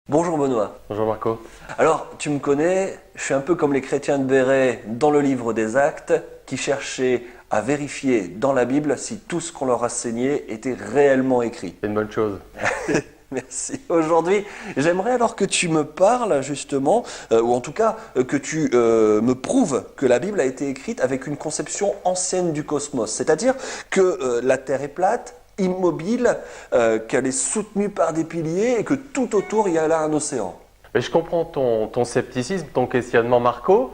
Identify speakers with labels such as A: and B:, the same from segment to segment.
A: Bonjour Benoît.
B: Bonjour Marco.
A: Alors, tu me connais, je suis un peu comme les chrétiens de Béret dans le livre des Actes, qui cherchaient à vérifier dans la Bible si tout ce qu'on leur a enseigné était réellement écrit.
B: C'est une bonne chose.
A: Merci. Aujourd'hui, j'aimerais alors que tu me parles justement, ou en tout cas que tu me prouves que la Bible a été écrite avec une conception ancienne du cosmos, c'est-à-dire que la Terre est plate, immobile, qu'elle est soutenue par des piliers et que tout autour il y a là un océan.
B: Mais je comprends ton scepticisme, ton questionnement Marco.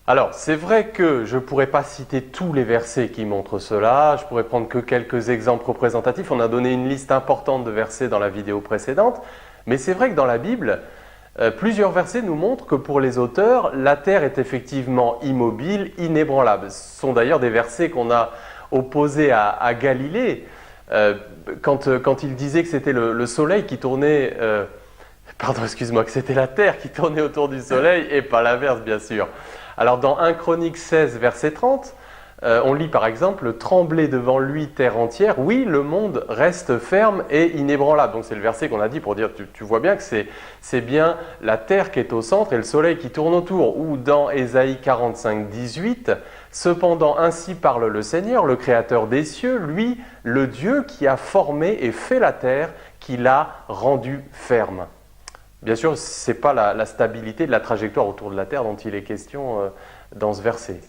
B: Alors, c'est vrai que je ne pourrais pas citer tous les versets qui montrent cela, je pourrais prendre que quelques exemples représentatifs. On a donné une liste importante de versets dans la vidéo précédente, mais c'est vrai que dans la Bible, plusieurs versets nous montrent que pour les auteurs, la terre est effectivement immobile, inébranlable. Ce sont d'ailleurs des versets qu'on a opposés à Galilée, quand il disait que c'était le soleil qui tournait... que c'était la terre qui tournait autour du soleil et pas l'inverse, bien sûr. Alors, dans 1 Chronique 16, verset 30, on lit par exemple « Tremblez devant lui, terre entière, oui, le monde reste ferme et inébranlable ». Donc, c'est le verset qu'on a dit pour dire, tu vois bien que c'est bien la terre qui est au centre et le soleil qui tourne autour. Ou dans Ésaïe 45, 18, « Cependant, ainsi parle le Seigneur, le Créateur des cieux, lui, le Dieu qui a formé et fait la terre, qui l'a rendue ferme ». Bien sûr, ce n'est pas la stabilité de la trajectoire autour de la Terre dont il est question dans ce verset.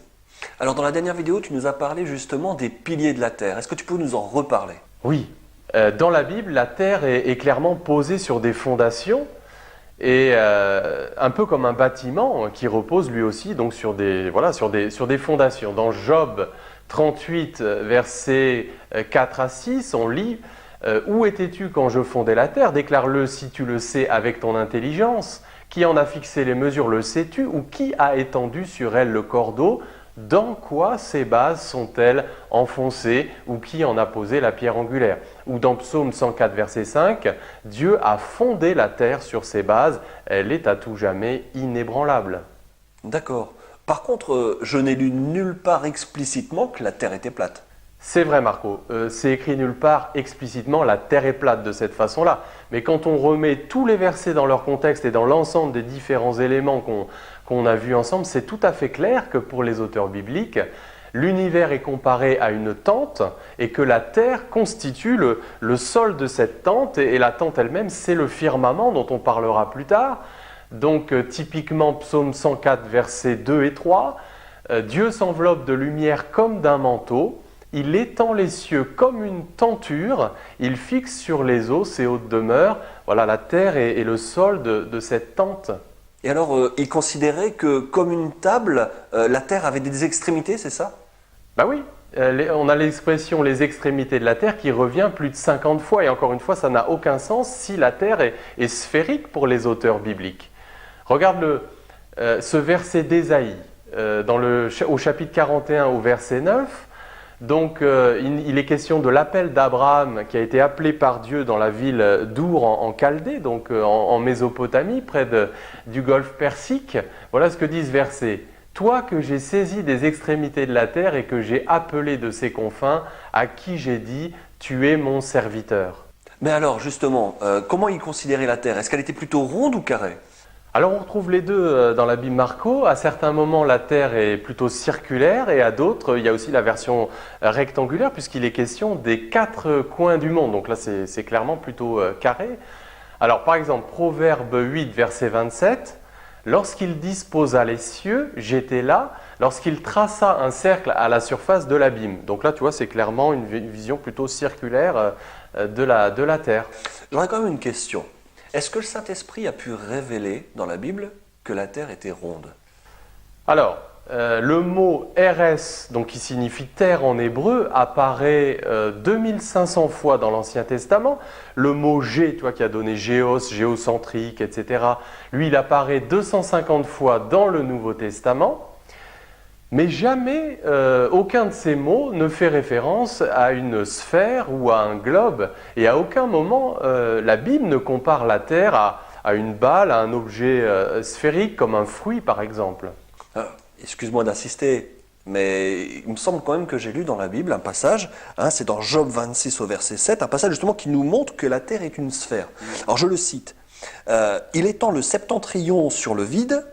A: Alors dans la dernière vidéo, tu nous as parlé justement des piliers de la Terre. Est-ce que tu peux nous en reparler?
B: Oui, dans la Bible, la Terre est clairement posée sur des fondations et un peu comme un bâtiment qui repose lui aussi donc sur des fondations. Dans Job 38, versets 4 à 6, on lit « Où étais-tu quand je fondais la terre? Déclare-le si tu le sais avec ton intelligence. Qui en a fixé les mesures, le sais-tu? Ou qui a étendu sur elle le cordeau? Dans quoi ses bases sont-elles enfoncées? Ou qui en a posé la pierre angulaire ?» Ou dans Psaume 104, verset 5, « Dieu a fondé la terre sur ses bases, elle est à tout jamais inébranlable. »
A: D'accord. Par contre, je n'ai lu nulle part explicitement que la Terre était plate.
B: C'est vrai Marco, c'est écrit nulle part explicitement, la terre est plate de cette façon-là. Mais quand on remet tous les versets dans leur contexte et dans l'ensemble des différents éléments qu'on a vus ensemble, c'est tout à fait clair que pour les auteurs bibliques, l'univers est comparé à une tente et que la terre constitue le sol de cette tente et la tente elle-même, c'est le firmament dont on parlera plus tard. Donc typiquement Psaume 104, versets 2 et 3, « Dieu s'enveloppe de lumière comme d'un manteau. Il étend les cieux comme une tenture, il fixe sur les eaux ses hautes demeures. » Voilà, la terre est le sol de cette tente.
A: Et alors, il considérait que comme une table, la Terre avait des extrémités, c'est ça?
B: Ben oui, on a l'expression les extrémités de la terre qui revient plus de 50 fois. Et encore une fois, ça n'a aucun sens si la terre est sphérique pour les auteurs bibliques. Regarde ce verset d'Ésaïe, au chapitre 41 au verset 9. Donc, il est question de l'appel d'Abraham qui a été appelé par Dieu dans la ville d'Our en Chaldée, donc en Mésopotamie, près du golfe Persique. Voilà ce que dit ce verset. « Toi que j'ai saisi des extrémités de la terre et que j'ai appelé de ses confins, à qui j'ai dit, tu es mon serviteur. »
A: Mais alors, justement, comment il considérait la Terre? Est-ce qu'elle était plutôt ronde ou carrée?
B: Alors on retrouve les deux dans la Bible Marco. À certains moments, la Terre est plutôt circulaire et à d'autres, il y a aussi la version rectangulaire puisqu'il est question des 4 coins du monde. Donc là, c'est clairement plutôt carré. Alors par exemple, Proverbe 8, verset 27, « Lorsqu'il disposa les cieux, j'étais là, lorsqu'il traça un cercle à la surface de l'abîme. » Donc là, tu vois, c'est clairement une vision plutôt circulaire de la Terre.
A: J'aurais quand même une question. Est-ce que le Saint-Esprit a pu révéler dans la Bible que la Terre était ronde?
B: Alors, le mot « Eres », donc qui signifie « terre » en hébreu, apparaît 2500 fois dans l'Ancien Testament. Le mot « gé », tu vois, qui a donné « géos »,« géocentrique », etc., lui, il apparaît 250 fois dans le Nouveau Testament. Mais jamais aucun de ces mots ne fait référence à une sphère ou à un globe. Et à aucun moment, la Bible ne compare la Terre à une balle, à un objet sphérique comme un fruit par exemple.
A: Excuse-moi d'insister, mais il me semble quand même que j'ai lu dans la Bible un passage, c'est dans Job 26 au verset 7, un passage justement qui nous montre que la Terre est une sphère. Alors je le cite. Il étend le septentrion sur le vide,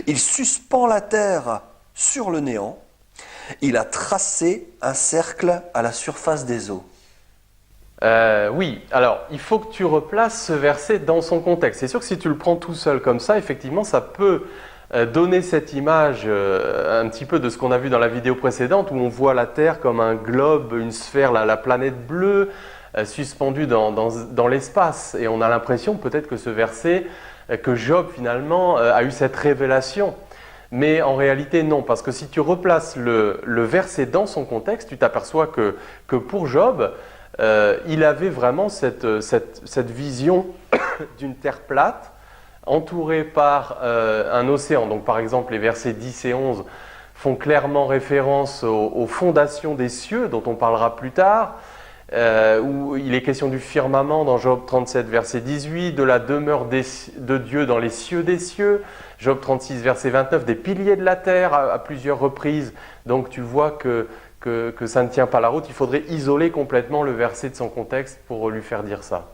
A: il suspend la terre sur le néant, il a tracé un cercle à la surface des eaux.
B: Oui, alors il faut que tu replaces ce verset dans son contexte. C'est sûr que si tu le prends tout seul comme ça, effectivement, ça peut donner cette image un petit peu de ce qu'on a vu dans la vidéo précédente où on voit la Terre comme un globe, une sphère, la planète bleue suspendue dans l'espace. Et on a l'impression peut-être que ce verset, que Job finalement a eu cette révélation. Mais en réalité non, parce que si tu replaces le verset dans son contexte, tu t'aperçois que pour Job, il avait vraiment cette vision d'une terre plate, entourée par un océan. Donc par exemple, les versets 10 et 11 font clairement référence aux fondations des cieux, dont on parlera plus tard, où il est question du firmament dans Job 37, verset 18, de la demeure de Dieu dans les cieux des cieux, Job 36, verset 29, des piliers de la terre à plusieurs reprises. Donc tu vois que ça ne tient pas la route, il faudrait isoler complètement le verset de son contexte pour lui faire dire ça.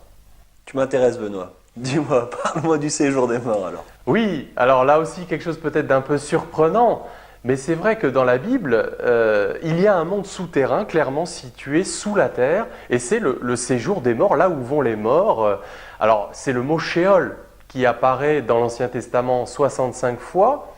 A: Tu m'intéresses, Benoît. Dis-moi, parle-moi du séjour des morts alors.
B: Oui, alors là aussi quelque chose peut-être d'un peu surprenant, mais c'est vrai que dans la Bible, il y a un monde souterrain clairement situé sous la terre, et c'est le séjour des morts, là où vont les morts. Alors c'est le mot Sheol qui apparaît dans l'Ancien Testament 65 fois,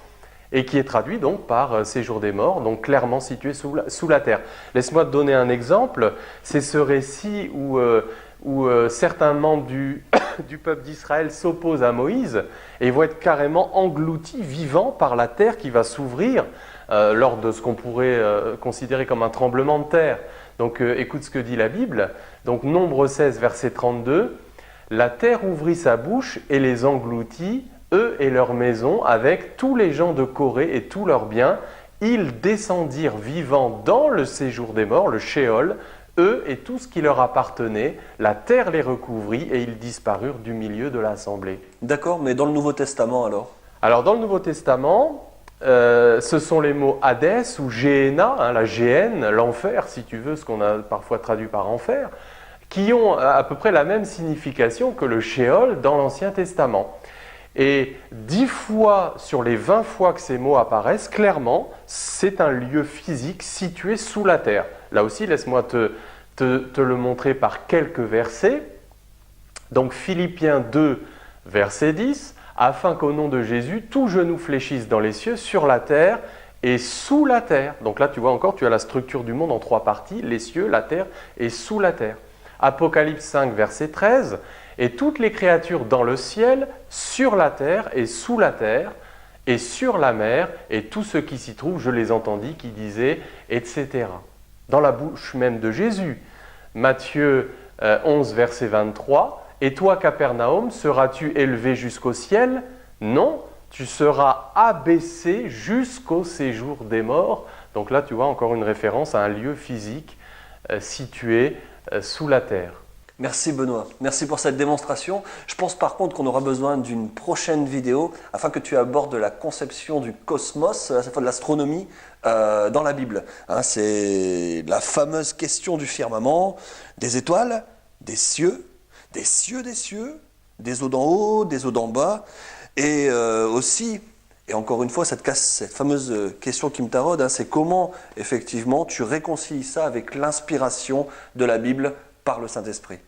B: et qui est traduit donc par séjour des morts, donc clairement situé sous la terre. Laisse-moi te donner un exemple, c'est ce récit où certains membres du peuple d'Israël s'opposent à Moïse et vont être carrément engloutis, vivants par la terre qui va s'ouvrir lors de ce qu'on pourrait considérer comme un tremblement de terre. Donc écoute ce que dit la Bible, donc Nombre 16, verset 32, « La terre ouvrit sa bouche et les engloutit, eux et leurs maisons, avec tous les gens de Corée et tous leurs biens, ils descendirent vivants dans le séjour des morts, le Sheol, eux et tout ce qui leur appartenait, la terre les recouvrit et ils disparurent du milieu de l'assemblée. »
A: D'accord, mais dans le Nouveau Testament alors?
B: Alors dans le Nouveau Testament, ce sont les mots Hadès ou Géhéna, la géhenne, l'enfer si tu veux, ce qu'on a parfois traduit par enfer, qui ont à peu près la même signification que le Sheol dans l'Ancien Testament. Et 10 fois sur les 20 fois que ces mots apparaissent, clairement, c'est un lieu physique situé sous la terre. Là aussi, laisse-moi te le montrer par quelques versets. Donc Philippiens 2, verset 10, « Afin qu'au nom de Jésus, tout genou fléchisse dans les cieux, sur la terre et sous la terre. » Donc là, tu vois encore, tu as la structure du monde en 3 parties, les cieux, la terre et sous la terre. Apocalypse 5, verset 13, « Et toutes les créatures dans le ciel, sur la terre et sous la terre, et sur la mer, et tous ceux qui s'y trouvent, je les entendis, qui disaient, etc. » Dans la bouche même de Jésus. Matthieu 11, verset 23, « Et toi, Capernaum, seras-tu élevé jusqu'au ciel? Non, tu seras abaissé jusqu'au séjour des morts. » Donc là, tu vois encore une référence à un lieu physique situé sous la terre.
A: Merci Benoît, merci pour cette démonstration. Je pense par contre qu'on aura besoin d'une prochaine vidéo afin que tu abordes la conception du cosmos, à cette fois de l'astronomie, dans la Bible. Hein, c'est la fameuse question du firmament, des étoiles, des cieux, des cieux des cieux, des eaux d'en haut, des eaux d'en bas, et aussi, et encore une fois, cette fameuse question qui me taraude, hein, c'est comment effectivement tu réconcilies ça avec l'inspiration de la Bible par le Saint-Esprit.